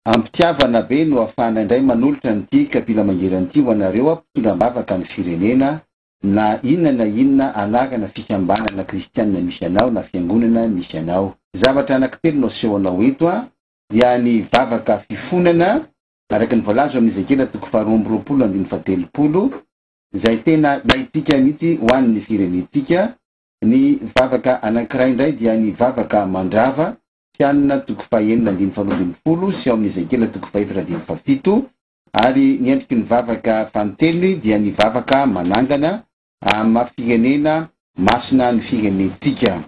Ampitiavana be no afana indray manolotra n'ity kapila mangeran'ity ho anareo ampitondram-bavaka ny firenena na inona anakana fikambanana kristianina misy anao na fiangonana misy anao. Zavatra anankitelo no asehonao eto dia ny vavaka fifonana araka ny voalaza amin'ny Ezekela 4:20 izay tena ilaitsika mihitsy ho an'ny firenentsika. Ny vavaka anankiray indray dia ny vavaka mandrava Tianina 4:9 sy ao amin'ny Ezekela 4:7 ary ny endriky ny vavaka fanontelo dia ny vavaka manangana amin'ny firenena masina ny firenentsika.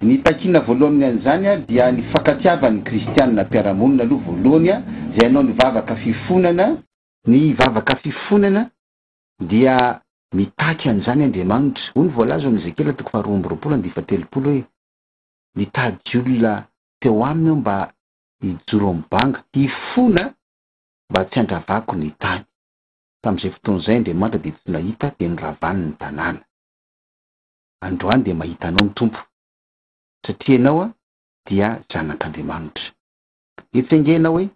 Ny takina voalohany an'izany dia ny fankatiavan'ny kristianina mpiaramonina aloha voalohany izay anao ny vavaka fifonana. Ny vavaka fifonana dia mitaky an'izany Andriamanitra. Hoy ny voalaza amin'ny Ezekela 4:20 hoe mitady olona teo aminy mba hijoro ambanga hifona mba tsy handravako ny tany. Tamin'izay fotoan'izay Andriamanitra dia tsy nahita dia niravaniny ny tanàna. Androany dia mahita anao ny tompo satria ianao dia zanak'Andriamanitra. Itsengenao hoe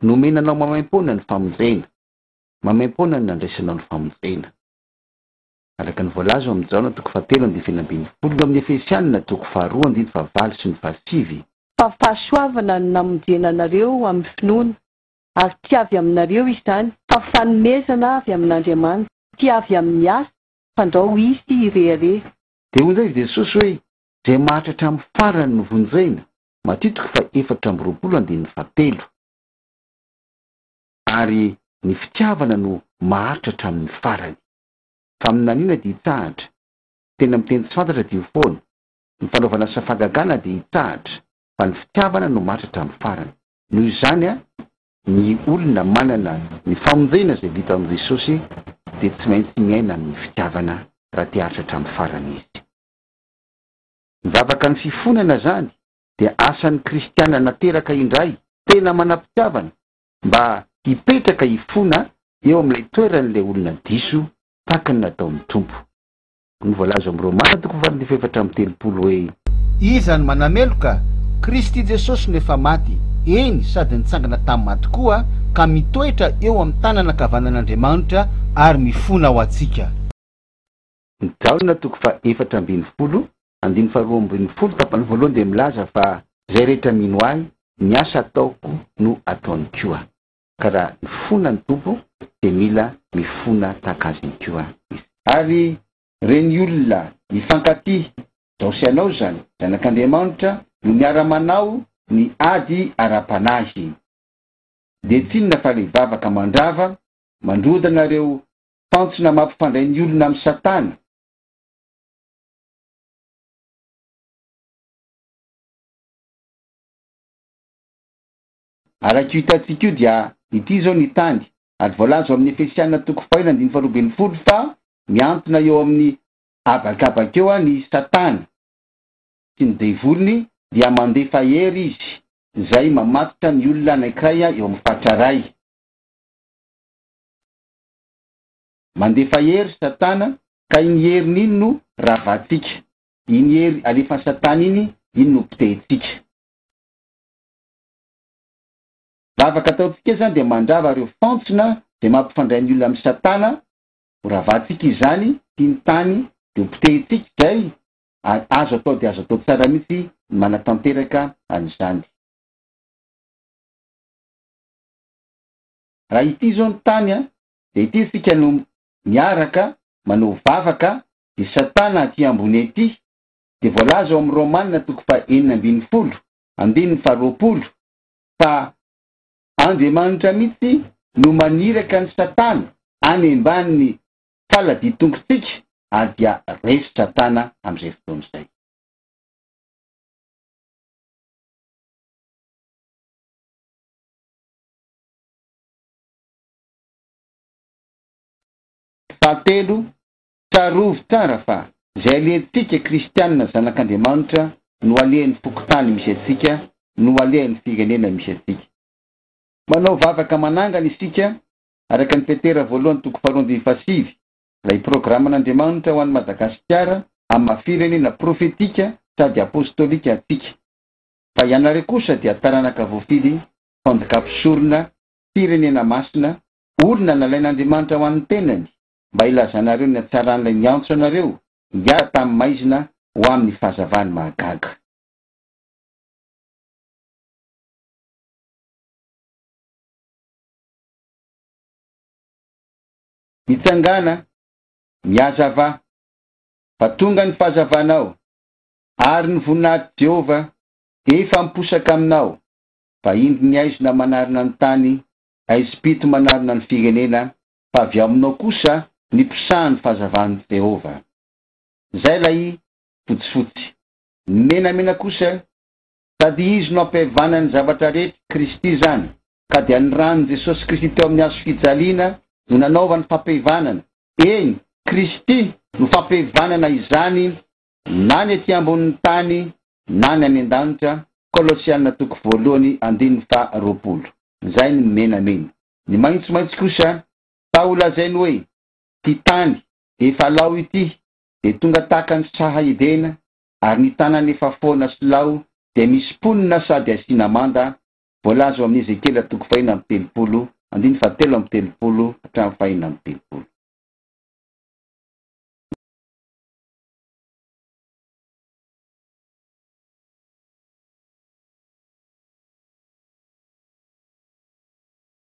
nomenanao mamaim-poana ny famonjena, mamaim-poana ny nandraisanao ny famonjena. Araka ny voalaza amin'ny Jaona 7:20 amin'ny Efesianina 2:2-5 sy ny 5. Fa fahasoavana no namonjena anareo amin'ny finoana ary tiavy aminareo izany, fa fanomezana avy amin'Andriamanitra, tiavy amin'ny asa, fandrao isy ireare. Dia hoy izay Jesosy hoe izay mahatratra amin'ny farany no vonjena, Matitiko 4:7 ary ny fitiavana no mahatratra amin'ny farany. Fa amin'anina dia hitsahatra, tena miteny tsy fantatra dia foana, ny fanaovana safagagana dia hitsahatra, fa ny fitiavana no mahatratra amin'ny farany. Noho izany ny olona manana ny famonjena izay vita amin'ny Jesosy dia tsy maintsy miaina amin'ny fitiavana raha tia hatratra amin'ny farany izy. Ny vavaka ny fifonana zany dia asan'ny kristiana nateraka indray tena manam-pitiavana mba hipetraka hifona eo amin'ilay toeran'ilay olona diso tahaka ny nataon'ny tompo. Ny voalaza amin'ny Romana 4:30 hoe iza ny manameloka Kristy Jesosy nefa maty, eny sady nitsangana tamin'ny maty koa ka mitoetra eo amin'ny tanana ankavanan'Andriamanitra ary mifona ho antsika. Ny Jaona 4:2-12 tapany voalohany dia milaza fa izay rehetra mino ahy ny asa ataoko no ataony koa. Ka raha mifona ny tompo dia mila mifona tahaka azy koa. Ary reny olona mifankatia daosy anao zany zanak'Andriamanitra no miara-manao ny ady ara-panahy. Dia tsy inona fa ilay vavaka mandrava mandrodana ireo fantsona mampifandray ny olona amin'ny Satana. Araka hitantsika io dia ity zao ny tany ary voalaza amin'ny Efesianina 4:12 fa miantona eo amin'ny abakabaka eo ny Satana sy ny devolony dia mandefa hery izy izay mamatotra ny olona anankiray eo amin'ny fahatraray. Mandefa hery Satana ka iny heriny iny no ravatsika, iny hery alefa Satana iny no pitehintsika. Vavaka ataontsika zany dia mandrava ireo fantsona dia mampifandray ny olona amin'ny Satana, ho ravatsika izany tiany tany dia pitehintsika izay azo atao dia azo atao tsara mihitsy manatanteraka an'izany. Raha ity zao ny tany dia ity isika no miaraka manao vavaka dia Satana aty ambony ety. Dia voalaza ao amin'ny Romanina 9:20 fa Andriamanitra mihitsy no maniraka ny Satana any ambanin'ny faladin-tongotrsika ary dia resy Satana amin'izay fotoan'izay. Fahatelo, tsarovy tsara fa izay alentsika kristianina zanak'Andriamanitra no alehan'ny fokotany misy atsika, no alehan'ny firenena misy atsika. Manao vavaka manangana isika araka ny Petera voalohany 2:5 ilay programan'Andriamanitra ho an'ny Madagasikara amin'ny firenena profetika sady apostolika atsika. Fa ianareo kosa dia taranaka voafily fandakapisorona firenena masina, olona nalain'Andriamanitra ho an'ny tenany mba ilazanareo ny hatsaran'ilay miantso anareo hiara tamin'ny maizina ho amin'ny fahazavany mahagaga. Mitsangana, miazava, fa tonga ny fahazavanao ary ny voninahitry Jehova efa miposaka aminao, fa indy ny aizina manarina ny tany, aizim-pito manarina ny firenena, fa avy aminao kosa ny mpisahan'ny fahazavan'ny Jehova. Zay lay fotsifotsy. Menamena kosa, sady izy no ampihevana ny zavatra rehetra Kristy zany, ka dia ny ranony Jesosy Kristy teo amin'ny hazo fijaliana no nanaovany fampihevanana. Eny, Kristy no fampihevanana izany na ny etỳ ambonin'ny tany na ny any an-danitra. Kolosianina 2:20. Zay ny menamena. Ny maitsomaitso kosa, tao lazainy hoe ty tany efa lao ity de tonga tahaka ny sahahidena, ary ny tanany efa foana sy lao de misy ponina sady asiana manda. Voalaza amin'ny Ezekela 4:7 hatramin'ny 4:8.